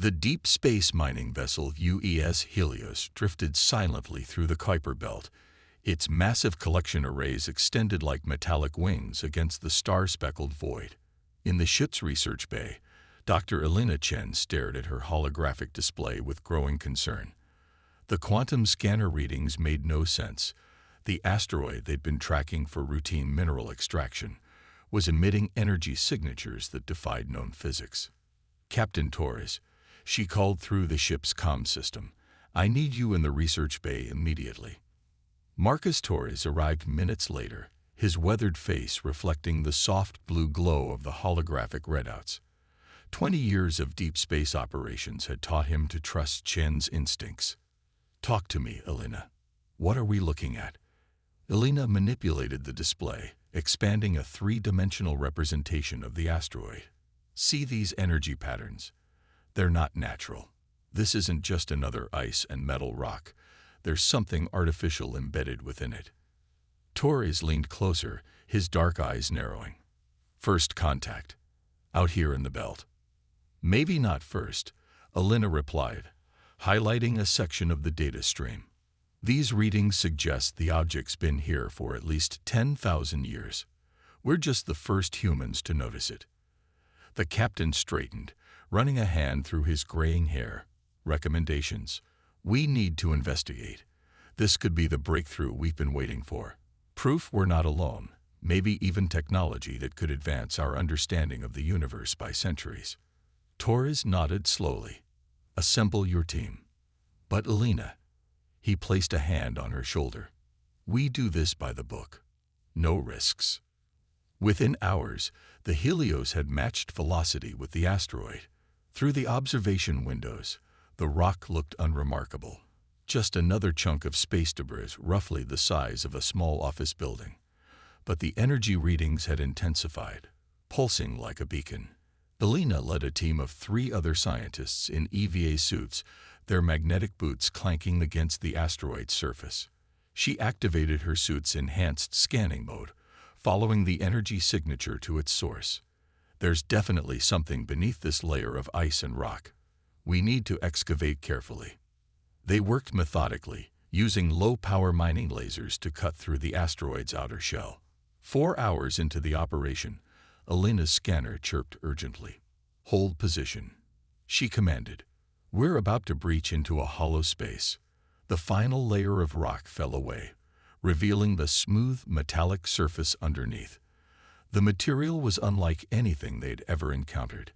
The deep space mining vessel UES Helios drifted silently through the Kuiper Belt. Its massive collection arrays extended like metallic wings against the star-speckled void. In the ship's research bay, Dr. Elena Chen stared at her holographic display with growing concern. The quantum scanner readings made no sense. The asteroid they'd been tracking for routine mineral extraction was emitting energy signatures that defied known physics. "Captain Torres," she called through the ship's comm system, "I need you in the research bay immediately." Marcus Torres arrived minutes later, his weathered face reflecting the soft blue glow of the holographic readouts. 20 years of deep space operations had taught him to trust Chen's instincts. "Talk to me, Elena. What are we looking at?" Elena manipulated the display, expanding a three-dimensional representation of the asteroid. "See these energy patterns? They're not natural. This isn't just another ice and metal rock. There's something artificial embedded within it." Torres leaned closer, his dark eyes narrowing. "First contact. Out here in the belt." "Maybe not first," Elena replied, highlighting a section of the data stream. "These readings suggest the object's been here for at least 10,000 years. We're just the first humans to notice it." The captain straightened, running a hand through his graying hair. "Recommendations? We need to investigate. This could be the breakthrough we've been waiting for. Proof we're not alone, maybe even technology that could advance our understanding of the universe by centuries." Torres nodded slowly. "Assemble your team." "But Elena," he placed a hand on her shoulder, "we do this by the book. No risks." Within hours, the Helios had matched velocity with the asteroid. Through the observation windows, the rock looked unremarkable. Just another chunk of space debris roughly the size of a small office building. But the energy readings had intensified, pulsing like a beacon. Elena led a team of 3 other scientists in EVA suits, their magnetic boots clanking against the asteroid's surface. She activated her suit's enhanced scanning mode, following the energy signature to its source. "There's definitely something beneath this layer of ice and rock. We need to excavate carefully." They worked methodically, using low-power mining lasers to cut through the asteroid's outer shell. 4 hours into the operation, Elena's scanner chirped urgently. "Hold position," she commanded. "We're about to breach into a hollow space." The final layer of rock fell away, revealing the smooth, metallic surface underneath. The material was unlike anything they'd ever encountered.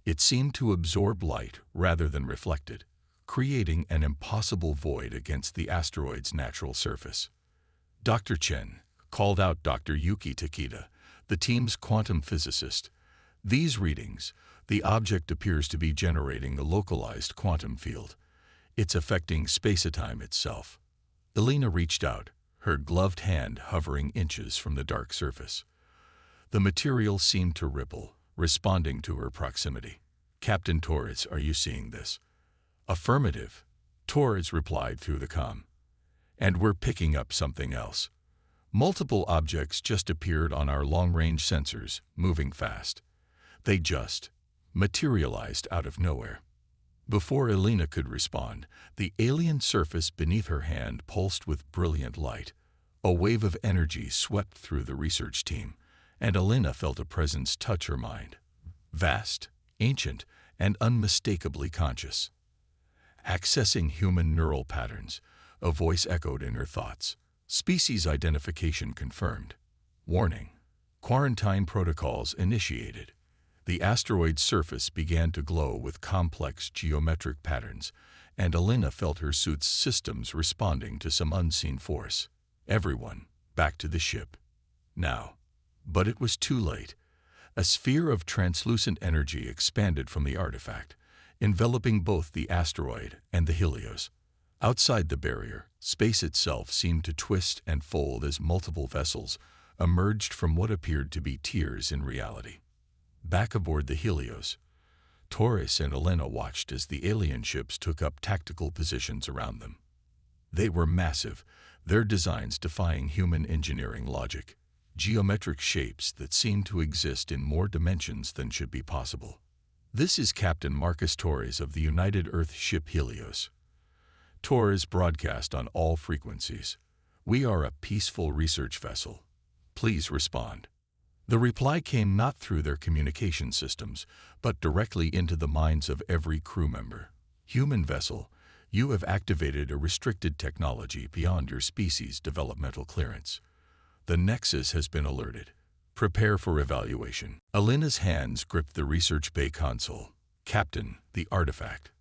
It seemed to absorb light rather than reflect it, creating an impossible void against the asteroid's natural surface. "Dr. Chen," called out Dr. Yuki Takeda, the team's quantum physicist. "These readings, the object appears to be generating a localized quantum field. It's affecting spacetime itself." Elena reached out, her gloved hand hovering inches from the dark surface. The material seemed to ripple, responding to her proximity. "Captain Torres, are you seeing this?" "Affirmative," Torres replied through the comm. "And we're picking up something else. Multiple objects just appeared on our long-range sensors, moving fast. They just materialized out of nowhere." Before Elena could respond, the alien surface beneath her hand pulsed with brilliant light. A wave of energy swept through the research team, and Elena felt a presence touch her mind. Vast, ancient, and unmistakably conscious. "Accessing human neural patterns," a voice echoed in her thoughts. "Species identification confirmed. Warning. Quarantine protocols initiated." The asteroid's surface began to glow with complex geometric patterns, and Elena felt her suit's systems responding to some unseen force. Everyone, back to the ship. Now. But it was too late. A sphere of translucent energy expanded from the artifact, enveloping both the asteroid and the Helios. Outside the barrier, space itself seemed to twist and fold as multiple vessels emerged from what appeared to be tiers in reality. Back aboard the Helios, Torres and Elena watched as the alien ships took up tactical positions around them. They were massive, their designs defying human engineering logic, geometric shapes that seemed to exist in more dimensions than should be possible. This is Captain Marcus Torres of the United Earth ship Helios. Torres broadcast on all frequencies. We are a peaceful research vessel. Please respond. The reply came not through their communication systems, but directly into the minds of every crew member. Human vessel, you have activated a restricted technology beyond your species' developmental clearance. The Nexus has been alerted. Prepare for evaluation. Alina's hands gripped the research bay console. Captain, the artifact.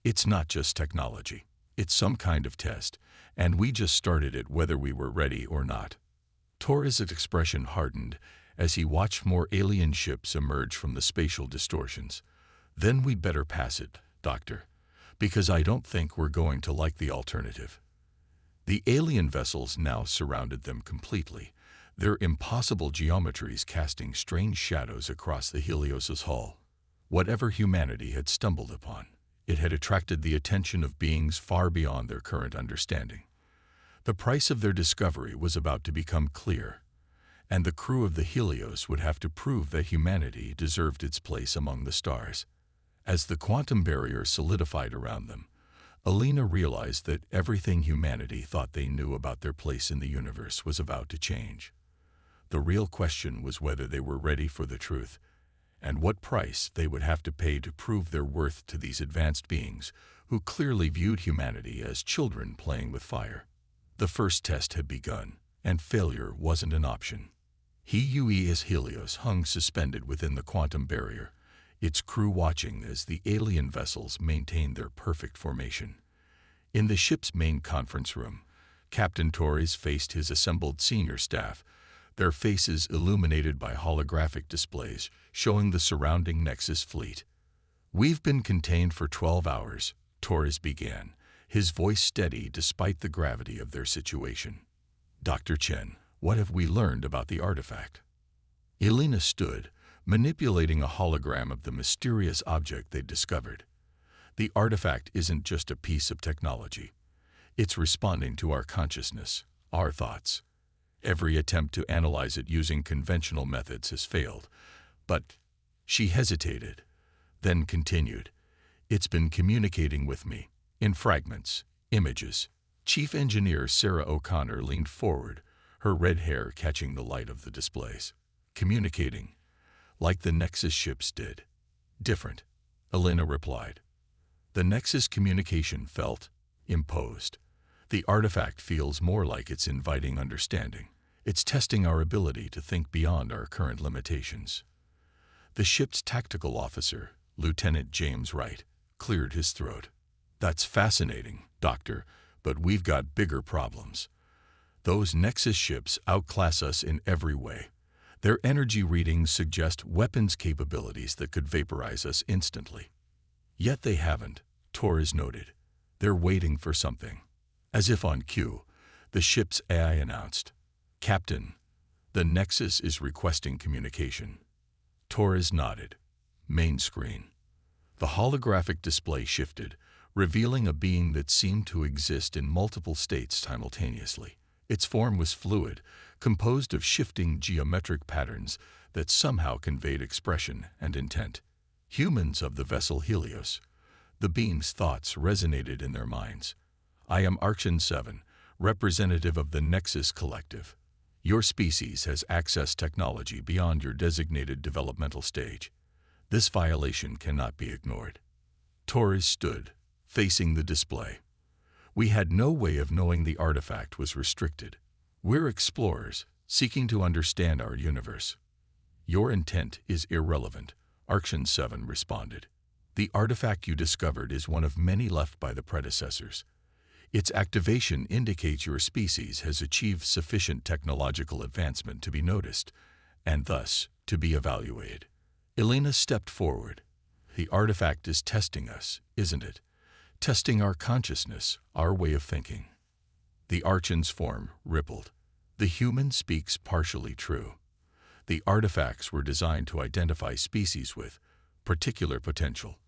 It's not just technology. It's some kind of test, and we just started it whether we were ready or not. Torres' expression hardened as he watched more alien ships emerge from the spatial distortions. Then we'd better pass it, Doctor, because I don't think we're going to like the alternative. The alien vessels now surrounded them completely, their impossible geometries casting strange shadows across the Helios' hull. Whatever humanity had stumbled upon, it had attracted the attention of beings far beyond their current understanding. The price of their discovery was about to become clear, and the crew of the Helios would have to prove that humanity deserved its place among the stars. As the quantum barrier solidified around them, Alina realized that everything humanity thought they knew about their place in the universe was about to change. The real question was whether they were ready for the truth, and what price they would have to pay to prove their worth to these advanced beings who clearly viewed humanity as children playing with fire. The first test had begun, and failure wasn't an option. UES Helios hung suspended within the quantum barrier, its crew watching as the alien vessels maintained their perfect formation. In the ship's main conference room, Captain Torres faced his assembled senior staff, their faces illuminated by holographic displays showing the surrounding Nexus fleet. "We've been contained for 12 hours, Torres began, his voice steady despite the gravity of their situation. Dr. Chen, what have we learned about the artifact? Alina stood, manipulating a hologram of the mysterious object they'd discovered. The artifact isn't just a piece of technology. It's responding to our consciousness, our thoughts. Every attempt to analyze it using conventional methods has failed. But she hesitated, then continued. It's been communicating with me, in fragments, images. Chief Engineer Sarah O'Connor leaned forward, her red hair catching the light of the displays. Communicating, like the Nexus ships did. Different, Alina replied. The Nexus communication felt imposed. The artifact feels more like it's inviting understanding. It's testing our ability to think beyond our current limitations. The ship's tactical officer, Lieutenant James Wright, cleared his throat. That's fascinating, Doctor, but we've got bigger problems. Those Nexus ships outclass us in every way. Their energy readings suggest weapons capabilities that could vaporize us instantly. Yet they haven't, Torres noted. They're waiting for something. As if on cue, the ship's AI announced, "Captain, the Nexus is requesting communication." Torres nodded. Main screen. The holographic display shifted, revealing a being that seemed to exist in multiple states simultaneously. Its form was fluid, composed of shifting geometric patterns that somehow conveyed expression and intent. Humans of the vessel Helios. The being's thoughts resonated in their minds. I am Archon 7, representative of the Nexus Collective. Your species has accessed technology beyond your designated developmental stage. This violation cannot be ignored. Torres stood, facing the display. We had no way of knowing the artifact was restricted. We're explorers, seeking to understand our universe. Your intent is irrelevant, Archon 7 responded. The artifact you discovered is one of many left by the predecessors. Its activation indicates your species has achieved sufficient technological advancement to be noticed, and thus to be evaluated. Alina stepped forward. The artifact is testing us, isn't it? Testing our consciousness, our way of thinking. The Archon's form rippled. The human speaks partially true. The artifacts were designed to identify species with particular potential.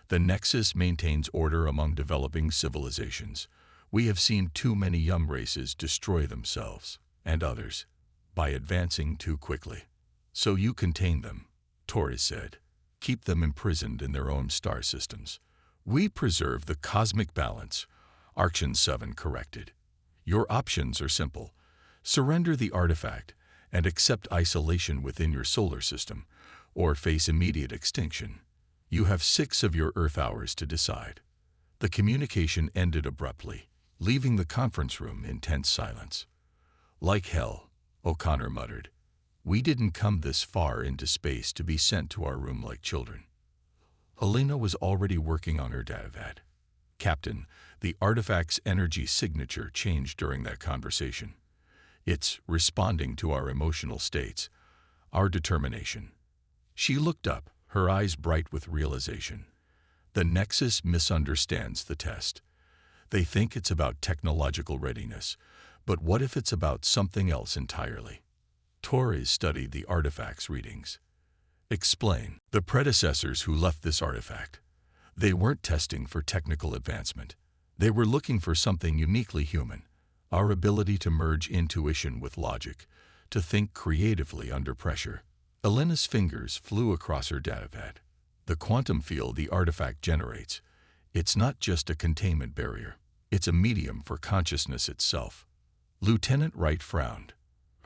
The Nexus maintains order among developing civilizations. We have seen too many young races destroy themselves, and others, by advancing too quickly. So you contain them, Torres said. keep them imprisoned in their own star systems. We preserve the cosmic balance, Arction 7 corrected. Your options are simple. Surrender the artifact and accept isolation within your solar system, or face immediate extinction. You have 6 of your Earth hours to decide. The communication ended abruptly, leaving the conference room in tense silence. Like hell, O'Connor muttered. We didn't come this far into space to be sent to our room like children. Helena was already working on her datavat. Captain, the artifact's energy signature changed during that conversation. It's responding to our emotional states, our determination. She looked up, her eyes bright with realization. The Nexus misunderstands the test. They think it's about technological readiness, but what if it's about something else entirely? Torres studied the artifact's readings. Explain. The predecessors who left this artifact. They weren't testing for technical advancement. They were looking for something uniquely human, our ability to merge intuition with logic, to think creatively under pressure. Elena's fingers flew across her datapad. The quantum field the artifact generates, it's not just a containment barrier. It's a medium for consciousness itself. Lieutenant Wright frowned.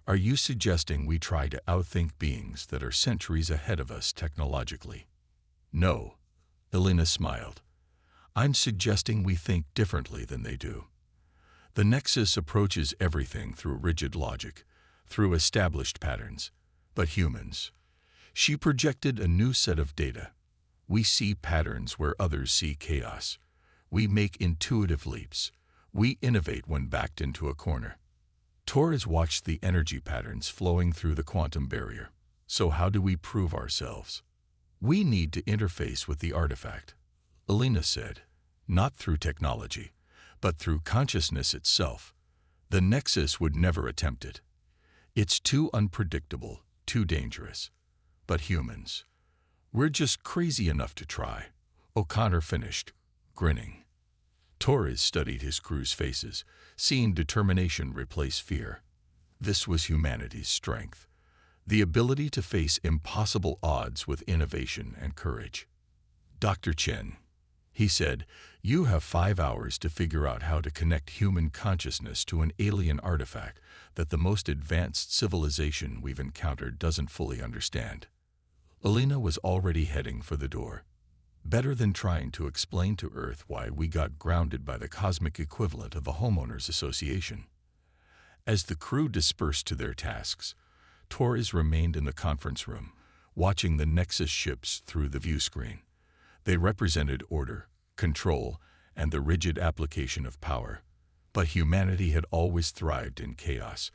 Are you suggesting we try to outthink beings that are centuries ahead of us technologically? No, Elena smiled. I'm suggesting we think differently than they do. The Nexus approaches everything through rigid logic, through established patterns. But humans. She projected a new set of data. We see patterns where others see chaos. We make intuitive leaps. We innovate when backed into a corner. Torres watched the energy patterns flowing through the quantum barrier. So how do we prove ourselves? We need to interface with the artifact, Elena said. Not through technology, but through consciousness itself. The Nexus would never attempt it. It's too unpredictable, too dangerous. But humans, we're just crazy enough to try. O'Connor finished, grinning. Torres studied his crew's faces, seeing determination replace fear. This was humanity's strength, the ability to face impossible odds with innovation and courage. Dr. Chen, he said, you have 5 hours to figure out how to connect human consciousness to an alien artifact that the most advanced civilization we've encountered doesn't fully understand. Elena was already heading for the door. Better than trying to explain to Earth why we got grounded by the cosmic equivalent of a homeowners association. As the crew dispersed to their tasks, Torres remained in the conference room, watching the Nexus ships through the view screen. They represented order, control, and the rigid application of power. But humanity had always thrived in chaos,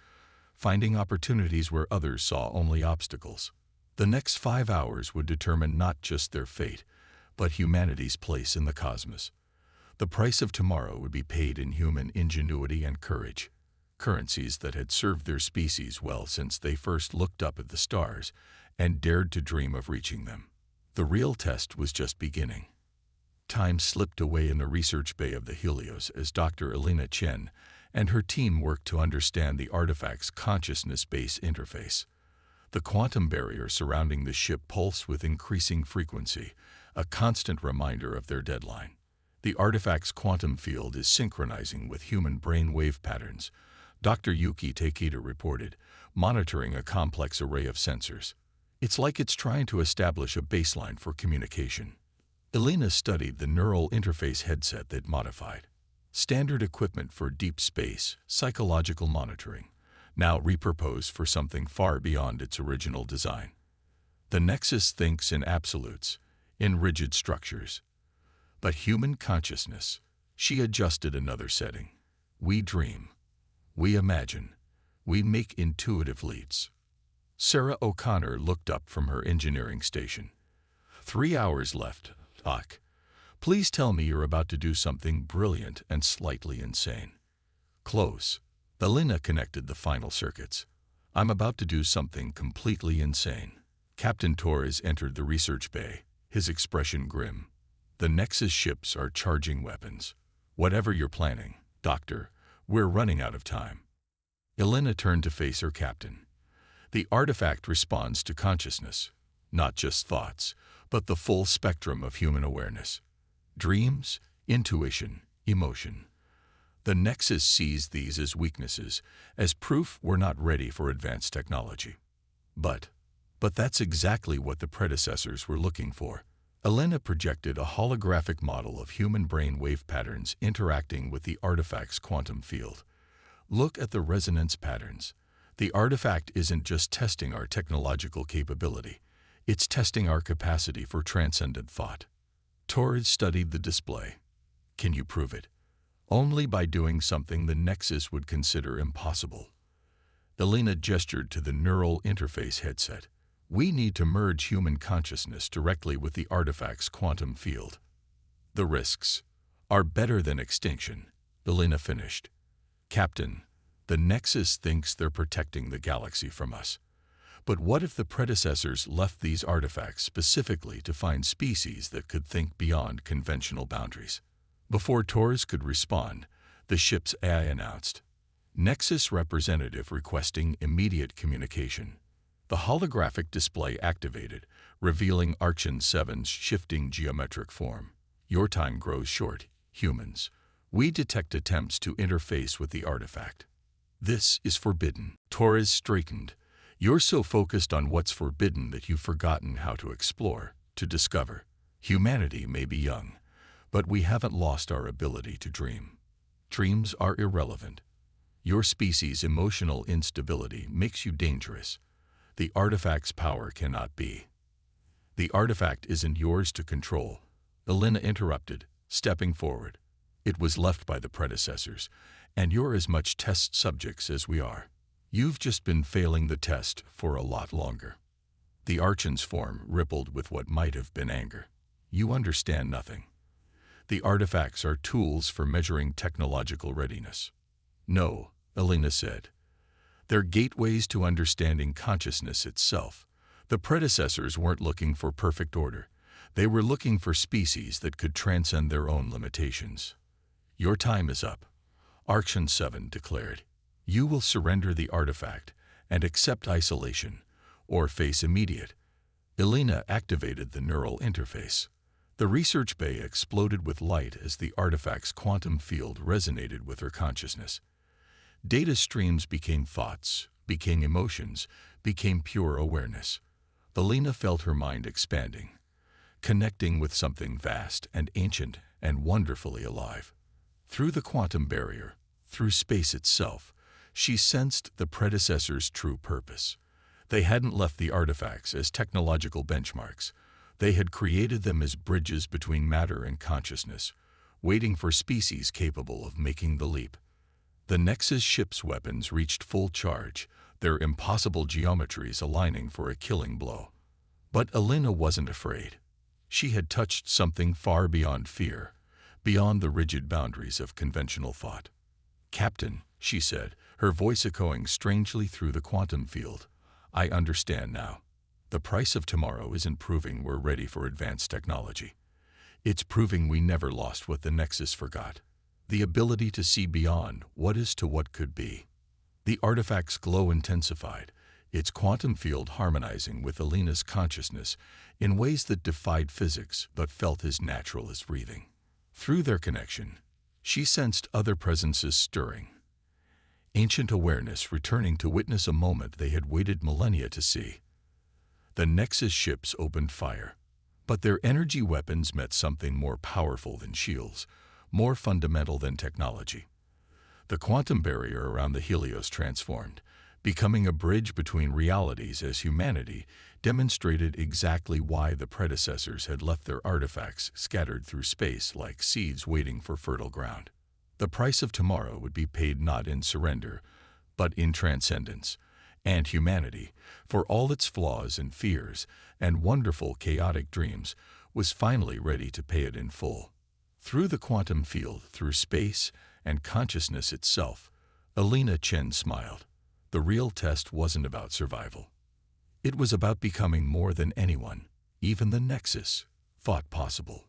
finding opportunities where others saw only obstacles. The next 5 hours would determine not just their fate, but humanity's place in the cosmos. The price of tomorrow would be paid in human ingenuity and courage, currencies that had served their species well since they first looked up at the stars and dared to dream of reaching them. The real test was just beginning. Time slipped away in the research bay of the Helios as Dr. Elena Chen and her team worked to understand the artifact's consciousness-based interface. The quantum barrier surrounding the ship pulsed with increasing frequency, a constant reminder of their deadline. The artifact's quantum field is synchronizing with human brain wave patterns, Dr. Yuki Takeda reported, monitoring a complex array of sensors. It's like it's trying to establish a baseline for communication. Elena studied the neural interface headset they'd modified. Standard equipment for deep space, psychological monitoring, now repurposed for something far beyond its original design. The Nexus thinks in absolutes, in rigid structures. But human consciousness, she adjusted another setting. We dream. We imagine. We make intuitive leaps. Sarah O'Connor looked up from her engineering station. 3 hours left, Doc. Please tell me you're about to do something brilliant and slightly insane. Close. Elena connected the final circuits. I'm about to do something completely insane. Captain Torres entered the research bay, his expression grim. The Nexus ships are charging weapons. Whatever you're planning, Doctor, we're running out of time. Elena turned to face her captain. The artifact responds to consciousness, not just thoughts, but the full spectrum of human awareness. Dreams, intuition, emotion. The Nexus sees these as weaknesses, as proof we're not ready for advanced technology. But that's exactly what the predecessors were looking for. Elena projected a holographic model of human brain wave patterns interacting with the artifact's quantum field. Look at the resonance patterns. The artifact isn't just testing our technological capability, it's testing our capacity for transcendent thought. Torres studied the display. Can you prove it? Only by doing something the Nexus would consider impossible. Elena gestured to the neural interface headset. We need to merge human consciousness directly with the artifact's quantum field. The risks are better than extinction, Elena finished. Captain, the Nexus thinks they're protecting the galaxy from us. But what if the predecessors left these artifacts specifically to find species that could think beyond conventional boundaries? Before Torres could respond, the ship's AI announced, Nexus representative requesting immediate communication. The holographic display activated, revealing Archon 7's shifting geometric form. Your time grows short, humans. We detect attempts to interface with the artifact. This is forbidden. Torres straightened. You're so focused on what's forbidden that you've forgotten how to explore, to discover. Humanity may be young, but we haven't lost our ability to dream. Dreams are irrelevant. Your species' emotional instability makes you dangerous. The artifact's power cannot be. The artifact isn't yours to control, Elena interrupted, stepping forward. It was left by the predecessors, and you're as much test subjects as we are. You've just been failing the test for a lot longer. The Archon's form rippled with what might have been anger. You understand nothing. The artifacts are tools for measuring technological readiness. No, Elena said. They're gateways to understanding consciousness itself. The predecessors weren't looking for perfect order. They were looking for species that could transcend their own limitations. Your time is up, Archon 7 declared. You will surrender the artifact and accept isolation, or face immediate. Elena activated the neural interface. The research bay exploded with light as the artifact's quantum field resonated with her consciousness. Data streams became thoughts, became emotions, became pure awareness. Elena felt her mind expanding, connecting with something vast and ancient and wonderfully alive. Through the quantum barrier, through space itself, she sensed the predecessors' true purpose. They hadn't left the artifacts as technological benchmarks. They had created them as bridges between matter and consciousness, waiting for species capable of making the leap. The Nexus ship's weapons reached full charge, their impossible geometries aligning for a killing blow. But Elena wasn't afraid. She had touched something far beyond fear, beyond the rigid boundaries of conventional thought. Captain, she said, her voice echoing strangely through the quantum field, I understand now. The price of tomorrow isn't proving we're ready for advanced technology. It's proving we never lost what the Nexus forgot. The ability to see beyond what is to what could be. The artifact's glow intensified, its quantum field harmonizing with Elena's consciousness in ways that defied physics but felt as natural as breathing. Through their connection, she sensed other presences stirring. Ancient awareness returning to witness a moment they had waited millennia to see. The Nexus ships opened fire, but their energy weapons met something more powerful than shields, more fundamental than technology. The quantum barrier around the Helios transformed, becoming a bridge between realities as humanity demonstrated exactly why the predecessors had left their artifacts scattered through space like seeds waiting for fertile ground. The price of tomorrow would be paid not in surrender, but in transcendence, and humanity, for all its flaws and fears and wonderful chaotic dreams, was finally ready to pay it in full. Through the quantum field, through space and consciousness itself, Elena Chen smiled. The real test wasn't about survival. It was about becoming more than anyone, even the Nexus, thought possible.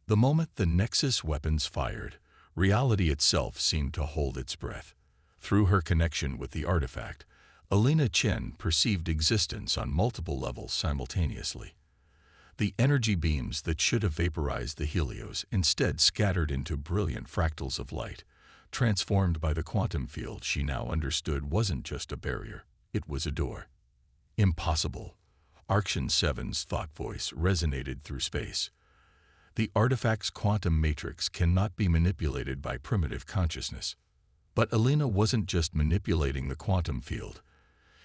The moment the Nexus weapons fired, reality itself seemed to hold its breath. Through her connection with the artifact, Elena Chen perceived existence on multiple levels simultaneously. The energy beams that should have vaporized the Helios instead scattered into brilliant fractals of light, transformed by the quantum field she now understood wasn't just a barrier, it was a door. Impossible. Arction 7's thought voice resonated through space. The artifact's quantum matrix cannot be manipulated by primitive consciousness. But Alina wasn't just manipulating the quantum field.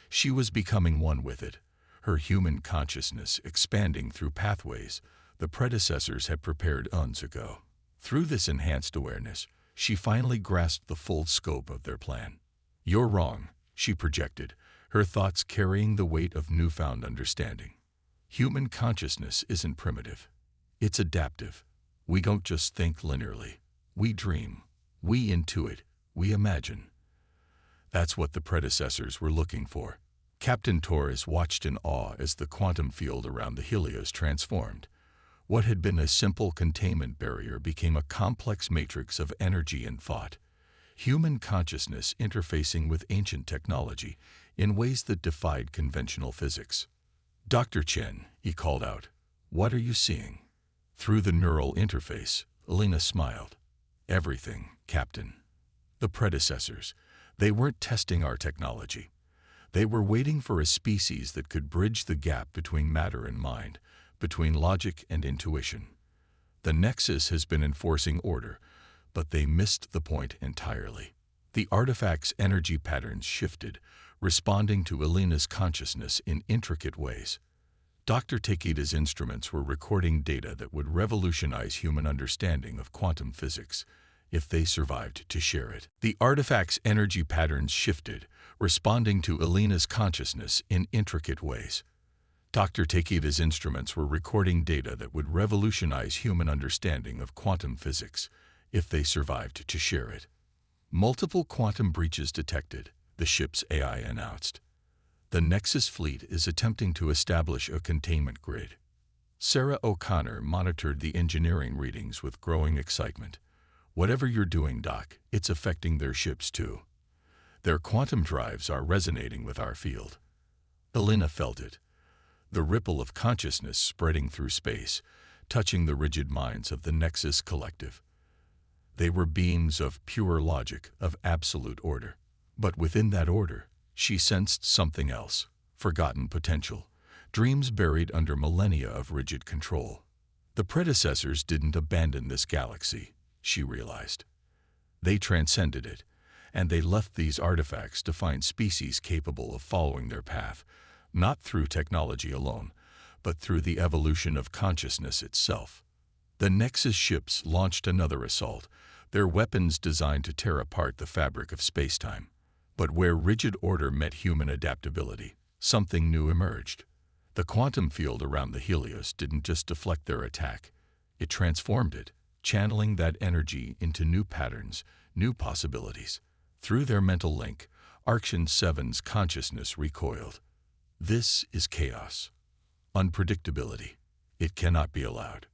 She was becoming one with it, her human consciousness expanding through pathways the predecessors had prepared eons ago. Through this enhanced awareness, she finally grasped the full scope of their plan. "You're wrong," she projected, her thoughts carrying the weight of newfound understanding. "Human consciousness isn't primitive. It's adaptive. We don't just think linearly. We dream. We intuit. We imagine." That's what the predecessors were looking for. Captain Torres watched in awe as the quantum field around the Helios transformed. What had been a simple containment barrier became a complex matrix of energy and thought. Human consciousness interfacing with ancient technology in ways that defied conventional physics. "Dr. Chen," he called out, "what are you seeing?" Through the neural interface, Alina smiled. "Everything, Captain." The predecessors, they weren't testing our technology. They were waiting for a species that could bridge the gap between matter and mind, between logic and intuition. The Nexus has been enforcing order, but they missed the point entirely. The artifact's energy patterns shifted, responding to Alina's consciousness in intricate ways. Dr. Takeda's instruments were recording data that would revolutionize human understanding of quantum physics, if they survived to share it. The artifact's energy patterns shifted, responding to Alina's consciousness in intricate ways. Dr. Takeda's instruments were recording data that would revolutionize human understanding of quantum physics, if they survived to share it. "Multiple quantum breaches detected," the ship's AI announced. "The Nexus fleet is attempting to establish a containment grid." Sarah O'Connor monitored the engineering readings with growing excitement. "Whatever you're doing, Doc, it's affecting their ships too. Their quantum drives are resonating with our field." Alina felt it, the ripple of consciousness spreading through space, touching the rigid minds of the Nexus collective. They were beams of pure logic, of absolute order. But within that order, she sensed something else, forgotten potential, dreams buried under millennia of rigid control. The predecessors didn't abandon this galaxy, she realized. They transcended it, and they left these artifacts to find species capable of following their path, not through technology alone, but through the evolution of consciousness itself. The Nexus ships launched another assault, their weapons designed to tear apart the fabric of spacetime. But where rigid order met human adaptability, something new emerged. The quantum field around the Helios didn't just deflect their attack, it transformed it, channeling that energy into new patterns, new possibilities. Through their mental link, Arction 7's consciousness recoiled. "This is chaos. Unpredictability. It cannot be allowed."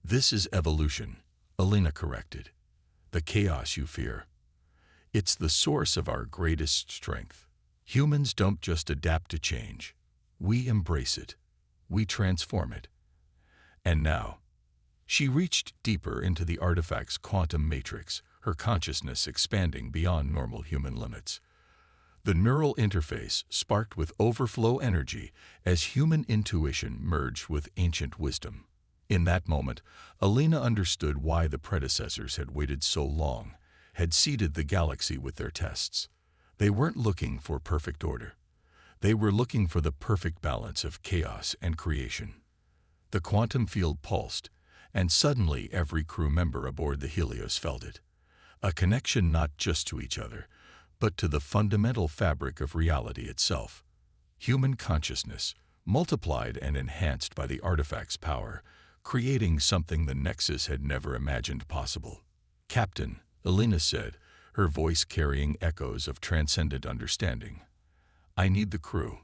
"This is evolution," Alina corrected. "The chaos you fear. It's the source of our greatest strength. Humans don't just adapt to change. We embrace it. We transform it." And now, she reached deeper into the artifact's quantum matrix, her consciousness expanding beyond normal human limits. The neural interface sparked with overflow energy as human intuition merged with ancient wisdom. In that moment, Alina understood why the predecessors had waited so long, had seeded the galaxy with their tests. They weren't looking for perfect order. They were looking for the perfect balance of chaos and creation. The quantum field pulsed, and suddenly every crew member aboard the Helios felt it. A connection not just to each other, but to the fundamental fabric of reality itself. Human consciousness, multiplied and enhanced by the artifact's power, creating something the Nexus had never imagined possible. "Captain," Alina said, her voice carrying echoes of transcendent understanding, "I need the crew.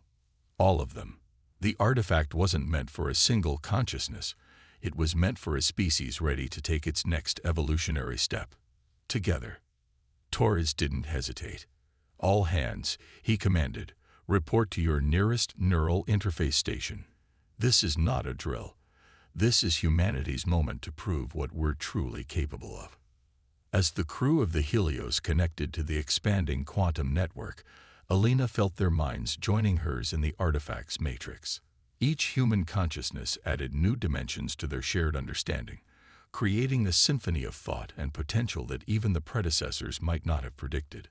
All of them." The artifact wasn't meant for a single consciousness. It was meant for a species ready to take its next evolutionary step. Together. Torres didn't hesitate. "All hands," he commanded, "report to your nearest neural interface station. This is not a drill. This is humanity's moment to prove what we're truly capable of. As the crew of the Helios connected to the expanding quantum network, Alina felt their minds joining hers in the artifact's matrix. Each human consciousness added new dimensions to their shared understanding, creating a symphony of thought and potential that even the predecessors might not have predicted.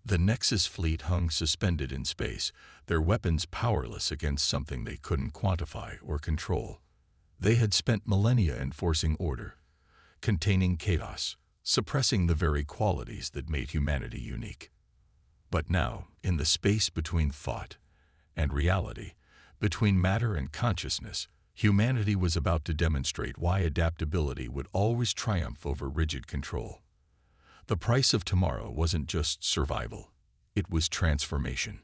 The Nexus fleet hung suspended in space, their weapons powerless against something they couldn't quantify or control. They had spent millennia enforcing order, containing chaos, suppressing the very qualities that made humanity unique. But now, in the space between thought and reality, between matter and consciousness, humanity was about to demonstrate why adaptability would always triumph over rigid control. The price of tomorrow wasn't just survival, it was transformation.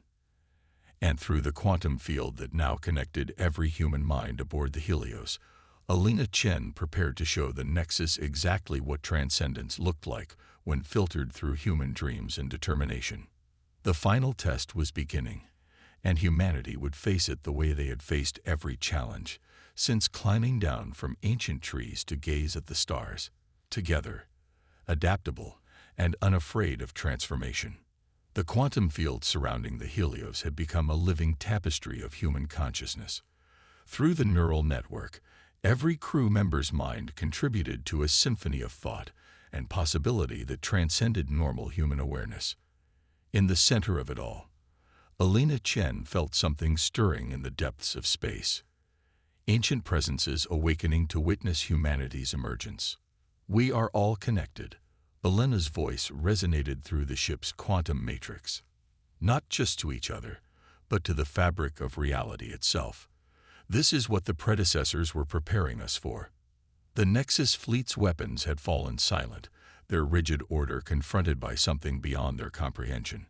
And through the quantum field that now connected every human mind aboard the Helios, Alina Chen prepared to show the Nexus exactly what transcendence looked like when filtered through human dreams and determination. The final test was beginning, and humanity would face it the way they had faced every challenge, since climbing down from ancient trees to gaze at the stars, together, adaptable and unafraid of transformation. The quantum field surrounding the Helios had become a living tapestry of human consciousness. Through the neural network, every crew member's mind contributed to a symphony of thought and possibility that transcended normal human awareness. In the center of it all, Alina Chen felt something stirring in the depths of space. Ancient presences awakening to witness humanity's emergence. We are all connected. Alina's voice resonated through the ship's quantum matrix. Not just to each other, but to the fabric of reality itself. This is what the predecessors were preparing us for. The Nexus fleet's weapons had fallen silent, their rigid order confronted by something beyond their comprehension.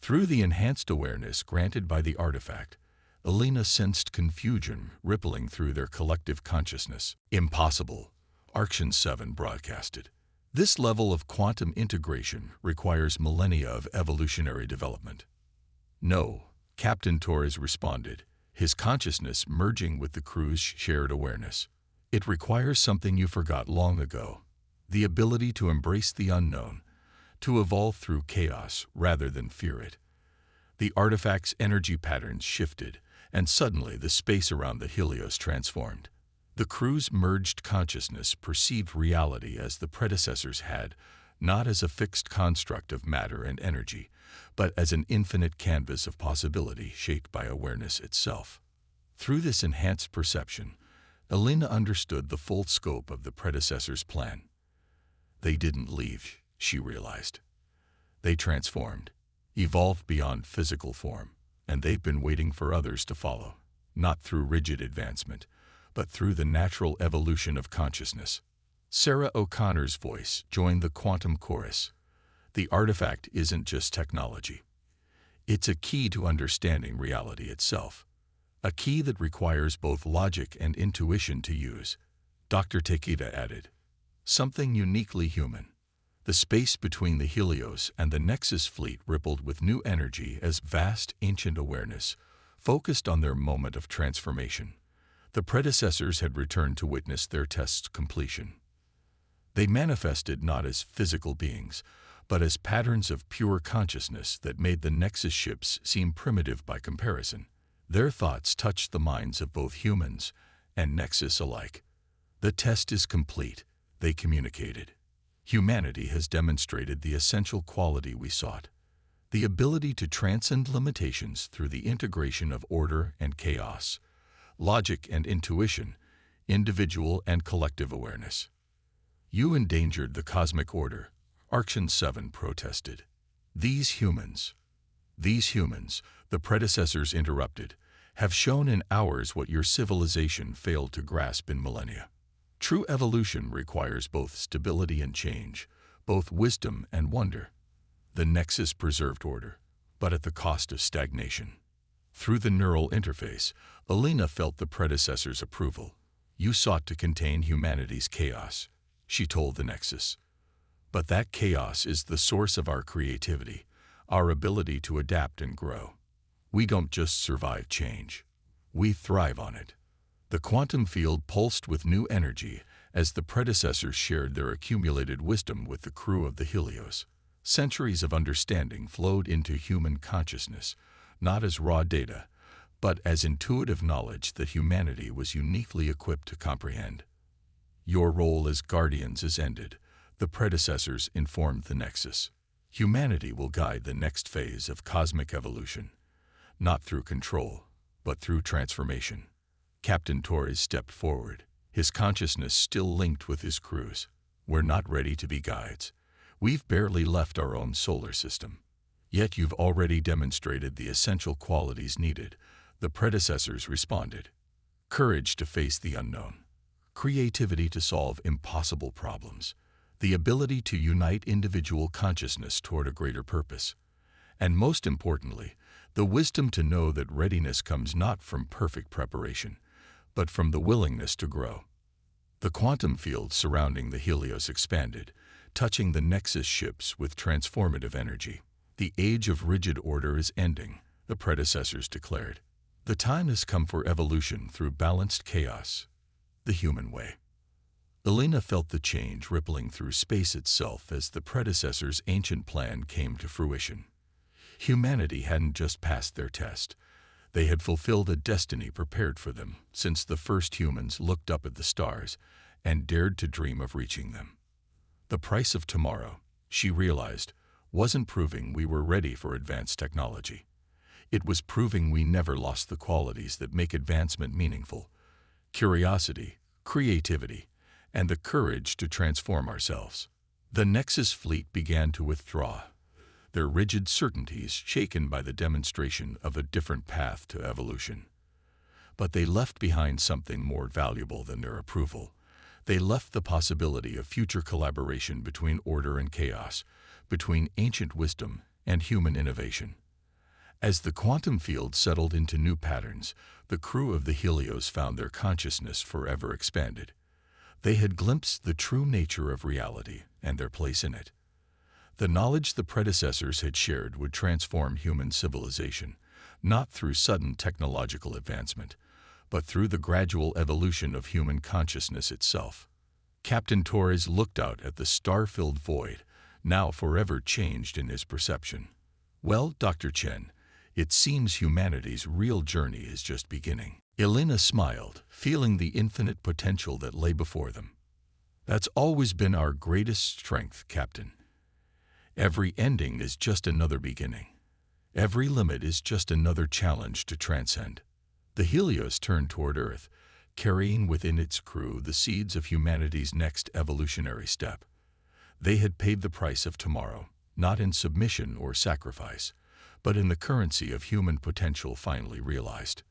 Through the enhanced awareness granted by the artifact, Alina sensed confusion rippling through their collective consciousness. Impossible, Arction 7 broadcasted. This level of quantum integration requires millennia of evolutionary development. No, Captain Torres responded, his consciousness merging with the crew's shared awareness. It requires something you forgot long ago, the ability to embrace the unknown, to evolve through chaos rather than fear it. The artifact's energy patterns shifted, and suddenly the space around the Helios transformed. The crew's merged consciousness perceived reality as the predecessors had, not as a fixed construct of matter and energy, but as an infinite canvas of possibility shaped by awareness itself. Through this enhanced perception, Alina understood the full scope of the predecessors' plan. They didn't leave, she realized. They transformed, evolved beyond physical form, and they've been waiting for others to follow, not through rigid advancement, but through the natural evolution of consciousness. Sarah O'Connor's voice joined the quantum chorus. The artifact isn't just technology. It's a key to understanding reality itself, a key that requires both logic and intuition to use. Dr. Takeda added, something uniquely human. The space between the Helios and the Nexus fleet rippled with new energy as vast ancient awareness focused on their moment of transformation. The predecessors had returned to witness their test's completion. They manifested not as physical beings, but as patterns of pure consciousness that made the Nexus ships seem primitive by comparison. Their thoughts touched the minds of both humans and Nexus alike. The test is complete, they communicated. Humanity has demonstrated the essential quality we sought, the ability to transcend limitations through the integration of order and chaos, logic and intuition, individual and collective awareness. You endangered the cosmic order, Arction 7 protested. These humans, the predecessors interrupted, have shown in hours what your civilization failed to grasp in millennia. True evolution requires both stability and change, both wisdom and wonder. The Nexus preserved order, but at the cost of stagnation. Through the neural interface, Alina felt the predecessor's approval. You sought to contain humanity's chaos, she told the Nexus. But that chaos is the source of our creativity, our ability to adapt and grow. We don't just survive change. We thrive on it. The quantum field pulsed with new energy as the predecessors shared their accumulated wisdom with the crew of the Helios. Centuries of understanding flowed into human consciousness, not as raw data, but as intuitive knowledge that humanity was uniquely equipped to comprehend. Your role as guardians is ended, the predecessors informed the Nexus. Humanity will guide the next phase of cosmic evolution, not through control, but through transformation. Captain Torres stepped forward, his consciousness still linked with his crew's. We're not ready to be guides. We've barely left our own solar system. Yet you've already demonstrated the essential qualities needed, the predecessors responded. Courage to face the unknown, creativity to solve impossible problems, the ability to unite individual consciousness toward a greater purpose, and most importantly, the wisdom to know that readiness comes not from perfect preparation, but from the willingness to grow. The quantum field surrounding the Helios expanded, touching the Nexus ships with transformative energy. The age of rigid order is ending, the predecessors declared. The time has come for evolution through balanced chaos, the human way. Elena felt the change rippling through space itself as the predecessors' ancient plan came to fruition. Humanity hadn't just passed their test. They had fulfilled a destiny prepared for them since the first humans looked up at the stars and dared to dream of reaching them. The price of tomorrow, she realized, wasn't proving we were ready for advanced technology. It was proving we never lost the qualities that make advancement meaningful: curiosity, creativity, and the courage to transform ourselves. The Nexus fleet began to withdraw, their rigid certainties shaken by the demonstration of a different path to evolution. But they left behind something more valuable than their approval. They left the possibility of future collaboration between order and chaos, between ancient wisdom and human innovation. As the quantum field settled into new patterns, the crew of the Helios found their consciousness forever expanded. They had glimpsed the true nature of reality and their place in it. The knowledge the predecessors had shared would transform human civilization, not through sudden technological advancement, but through the gradual evolution of human consciousness itself. Captain Torres looked out at the star-filled void, now forever changed in his perception. Well, Dr. Chen, it seems humanity's real journey is just beginning. Elena smiled, feeling the infinite potential that lay before them. That's always been our greatest strength, Captain. Every ending is just another beginning. Every limit is just another challenge to transcend. The Helios turned toward Earth, carrying within its crew the seeds of humanity's next evolutionary step. They had paid the price of tomorrow, not in submission or sacrifice, but in the currency of human potential finally realized.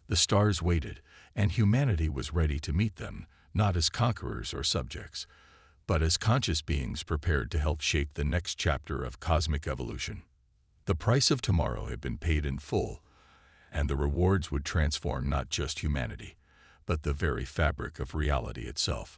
The stars waited, and humanity was ready to meet them, not as conquerors or subjects, but as conscious beings prepared to help shape the next chapter of cosmic evolution. The price of tomorrow had been paid in full, and the rewards would transform not just humanity, but the very fabric of reality itself.